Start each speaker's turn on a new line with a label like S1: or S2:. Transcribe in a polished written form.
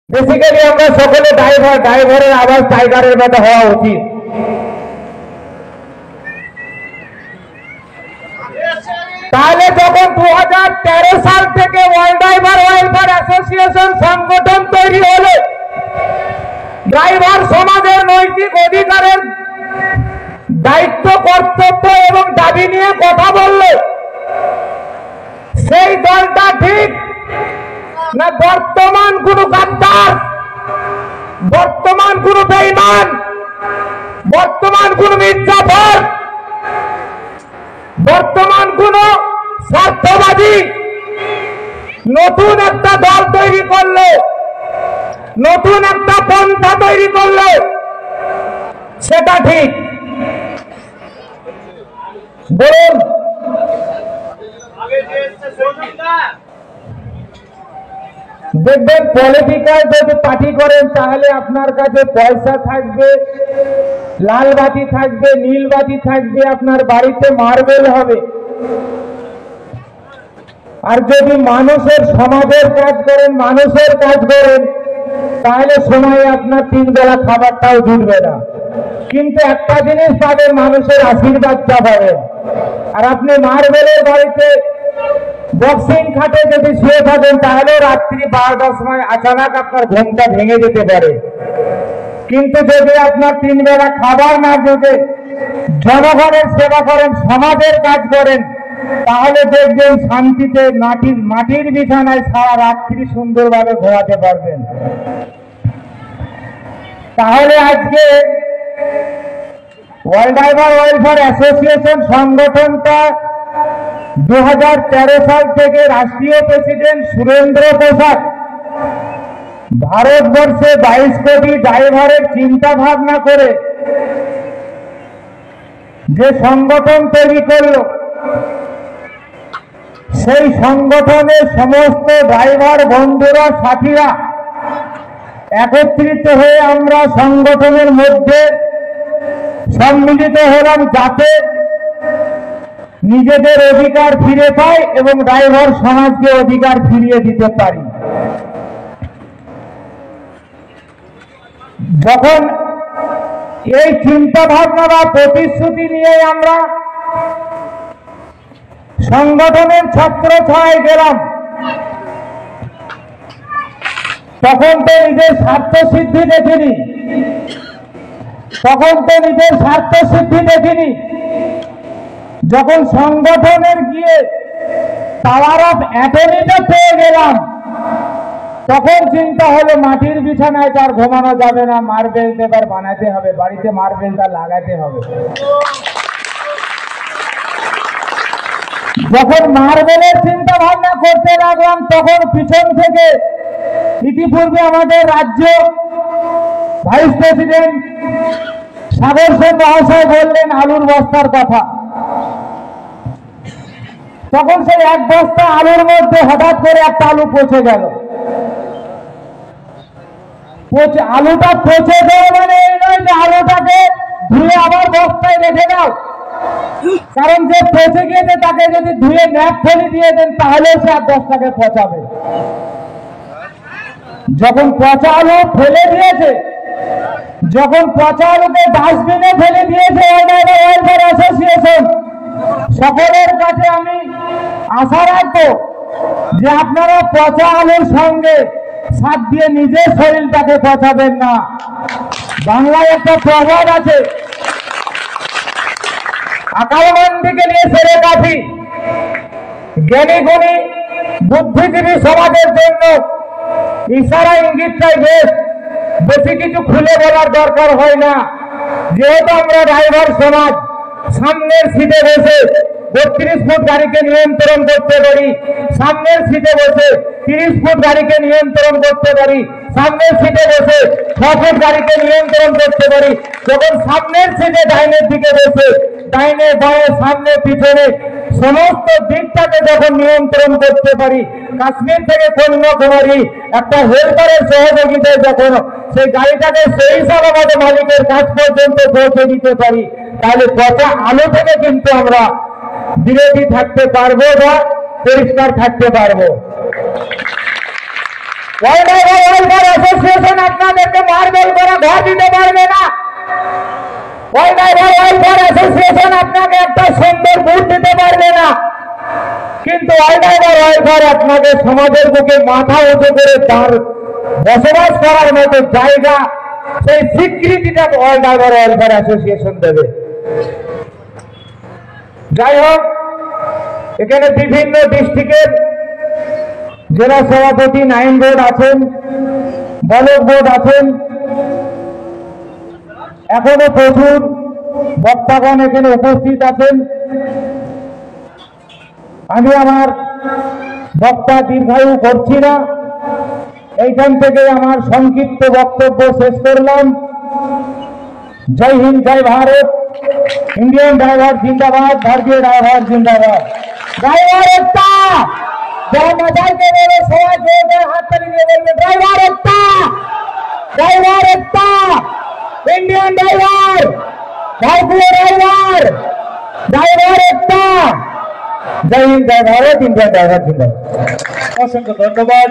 S1: Basically আমরা সকলে ড্রাইভারের আওয়াজ টাইগারের মতো হওয়া উচিত। তাহলে যখন 2013 সাল থেকে ওয়ার্ল্ড ড্রাইভার ওয়েলফেয়ার অ্যাসোসিয়েশন সংগঠন তৈরি হলো, ড্রাইভার সমাজের নৈতিক অধিকারের দায়িত্ব, কর্তব্য এবং দাবি নিয়ে কথা বললো, সেই দলটা ঠিক না বর্তমান কোন গাদ্দার, বর্তমান কোন বেঈমান, বর্তমান কোন মির্জাফর, বর্তমান কোন স্বার্থবাদী নতুন একটা দল তৈরি করলো, নতুন একটা পন্থা তৈরি করলো, সেটা ঠিক? বলুন। দেখবেন পলিটিক্যাল যদি পার্টি করেন তাহলে আপনার কাছে পয়সা থাকবে, লাল বাতি থাকবে, নীল বাতি থাকবে, আপনার বাড়িতে মার্বেল হবে। আর যদি মানুষের সমাজের কাজ করেন, মানুষের কাজ করেন, তাহলে সময়ে আপনার 3 বেলা খাবারটাও জুটবে না। কিন্তু একটা জিনিস পাবেন, মানুষের আশীর্বাদটা পাবেন। আর আপনি মার্বেলের বাড়িতে বক্সিং খাটে যদি শুয়ে থাকেন তাহলে রাত্রি 12টার সময় আচানক আপনার ঘুমটা ভেঙে যেতে পারে। কিন্তু যদি আপনার 3 বেলা খাবার না জোটে, জনগণের সেবা করেন, সমাজের কাজ করেন, তাহলে দেখবেন শান্তিতে মাটির বিছানায় সারা রাত্রি সুন্দরভাবে ঘুমাতে পারবেন। তাহলে আজকে ওয়ার্ল্ড ড্রাইভার ওয়েলফেয়ার অ্যাসোসিয়েশন সংগঠনটা 2013 সাল থেকে রাষ্ট্রীয় প্রেসিডেন্ট সুরেন্দ্র প্রসাদ ভারতবর্ষে 22 কোটি ড্রাইভারের চিন্তা ভাবনা করে যে সংগঠন তৈরি করল, সেই সংগঠনের সমস্ত ড্রাইভার বন্ধুরা, সাথীরা একত্রিত হয়ে আমরা সংগঠনের মধ্যে সম্মিলিত হলাম, যাতে নিজেদের অধিকার ফিরে পাই এবং ড্রাইভার সমাজকে অধিকার ফিরিয়ে দিতে পারি। যখন এই চিন্তা ভাবনা বা প্রতিশ্রুতি নিয়ে আমরা সংগঠনের ছত্রছায়ায় গেলাম, তখন তো নিজের স্বার্থ সিদ্ধি দেখিনি, যখন সংগঠনের গিয়ে পাওয়ার অফ অ্যাটর্নিটা পেয়ে গেলাম, তখন চিন্তা হলো মাটির বিছানায় তার ঘুমানো যাবে না, মার্বেল এবার বানাতে হবে, বাড়িতে মার্বেলটা লাগাতে হবে। যখন মার্বেলের চিন্তা ভাবনা করতে লাগলাম, তখন পিছন থেকে ইতিপূর্বে আমাদের রাজ্য ভাইস প্রেসিডেন্ট সাগর সেন মহাশয় বললেন আলুর বস্তার কথা। তখন সেই 1 বস্তা আলুর মধ্যে হঠাৎ করে একটা আলু পচে গেল। আলুটা পচে দেওয়া মানে এই নয় যে আলুটাকে ধুয়ে আবার বস্তায় রেখে দাও, কারণ যে পচে গিয়েছে তাকে যদি ধুয়ে ন্যাপ ফেলে দিয়ে দেন তাহলে সে আর 10টাকে পচাবে। যখন পচা আলু ফেলে দিয়েছে, যখন পচা আলুকে ডাস্টবিনে ফেলে দিয়েছে ওয়ার্ল্ড ড্রাইভার ওয়েলফেয়ার অ্যাসোসিয়েশন, সকলের কাছে আমি আশা রাখবো যে আপনারা পচা আলুর সঙ্গে সাথ দিয়ে নিজের শরীরটাকে পচাবেন না। বাংলায় একটা প্রবাদ আছে, আকালমন্দিকে নিয়ে সেরে কাফি। জ্ঞানী গুণী বুদ্ধিজীবী সমাজের জন্য ইশারা ইঙ্গিতটাই বেশ, বেশি কিছু খুলে বলার দরকার হয় না। যেহেতু আমরা ড্রাইভার সমাজ, সামনের সিটে বসে 32 ফুট গাড়িকে নিয়ন্ত্রণ করতে পারি, সামনের সিটে বসে 30 ফুট গাড়িকে নিয়ন্ত্রণ করতে পারি, সামনের সিটে বসে 6 ফুট গাড়িকে নিয়ন্ত্রণ করতে পারি। যখন সামনের সিটে ডাইনের দিকে বসে ডাইনে বাঁয়ে সামনে পিছনে সমস্ত দিকটাকে যখন নিয়ন্ত্রণ করতে পারি, কাশ্মীর থেকে কন্যাকুমারী একটা হেল্পারের সহযোগিতায় যখন সেই গাড়িটাকে সেই সালামতে মালিকের কাছ পর্যন্ত পৌঁছে দিতে পারি, তাহলে পচা আলো থেকে কিন্তু আমরা বিরতি থাকতে পারবো বা পরিষ্কার থাকতে পারবো। ওয়ার্ল্ড ড্রাইভার ওয়েলফেয়ার ওই ড্রাইভার ওয়েলফেয়ার অ্যাসোসিয়েশন আপনাকে একটা সুন্দর ভোট দিতে পারবে না, কিন্তু ওই ড্রাইভার ওয়েলফেয়ার আপনাকে সমাজের বুকে মাথা উঁচু করে তার বসবাস করার মতো জায়গা, সেই স্বীকৃতিটা ওই ড্রাইভার ওয়েলফেয়ার অ্যাসোসিয়েশন দেবে। যাই হোক, এখানে বিভিন্ন ডিস্ট্রিক্টের জেলা সভাপতি, নাইন বোর্ড আছেন, ব্লক বোর্ড আছেন, এখনো প্রচুর বক্তাগণ এখানে উপস্থিত আছেন। আমি আমার বক্তা দীর্ঘায়ু করছি না, এইখান থেকে আমার সংক্ষিপ্ত বক্তব্য শেষ করলাম। জয় হিন্দ, জয় ভারত, इंडियन ड्राइवर जिंदाबाद, भारतीय ड्राइवर जिंदाबाद। ड्राइवर एकता, जरा मजा के मेरे सवाल जोड़कर हाथ तलीके बोलते ड्राइवर एकता, ड्राइवर एकता, इंडियन ड्राइवर, भारतीय ड्राइवर, ड्राइवर एकता। जय हिंद, जय भारत, इंडियन ड्राइवर जिंदाबाद। असंख्य धन्यवाद।